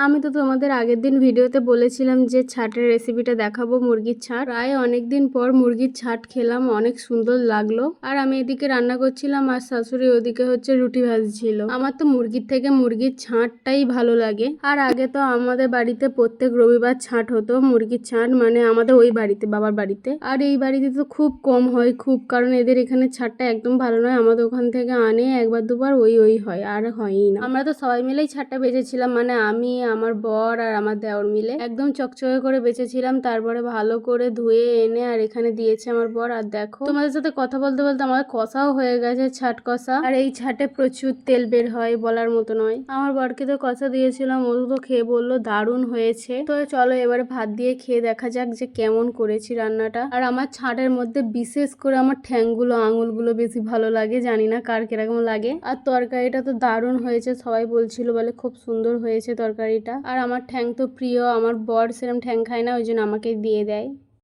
আমি তো তোমাদের আগের দিন ভিডিওতে বলেছিলাম যে ছাটের রেসিপিটা দেখাবো, মুরগির ছাট। প্রায় অনেকদিন পর মুরগির ছাট খেলাম, অনেক সুন্দর লাগলো। আর আমি এদিকে রান্না করছিলাম আর শাশুড়ি ওদিকে হচ্ছে রুটি ভাজছিল। আমার তো মুরগির থেকে মুরগির ছাঁটটাই ভালো লাগে। আর আগে তো আমাদের বাড়িতে প্রত্যেক রবিবার ছাট হতো, মুরগির ছাট, মানে আমাদের ওই বাড়িতে, বাবার বাড়িতে। আর এই বাড়িতে তো খুব কম হয়, খুব, কারণ এদের এখানে ছাটটা একদম ভালো নয়। আমাদের ওখান থেকে আনে একবার দুবার, ওই হয়, আর হয়ই না। আমরা তো সবাই মিলেই ছাটটা বেঁচেছিলাম, মানে আমি, আমার বর আর আমার দেওর মিলে একদম চকচকে করে বেঁচেছিলাম। তারপরে ভালো করে ধুয়ে এনে আর এখানে দিয়েছে আমার বর। আর দেখো, তোমাদের সাথে কথা বলতে বলতে আমাদের কষাও হয়ে গেছে, ছাট কষা। আর এই ছাটে প্রচুর তেল বের হয়, বলার মতো নয়। আমার বরকে তো কষা দিয়েছিলাম, ও তো খেয়ে বললো দারুণ হয়েছে। তো চলো এবারে ভাত দিয়ে খেয়ে দেখা যাক যে কেমন করেছি রান্নাটা। আর আমার ছাটের মধ্যে বিশেষ করে আমার ঠ্যাংগুলো, আঙুলগুলো বেশি ভালো লাগে, জানি না কার কিরকম লাগে। আর তরকারিটা তো দারুণ হয়েছে, সবাই বলছিল, বলে খুব সুন্দর হয়েছে তরকারিটা। আর আমার ঠ্যাং তো প্রিয়, আমার বর সেরকম ঠ্যাং খায় না, ওই জন্য আমাকে দিয়ে দেয়।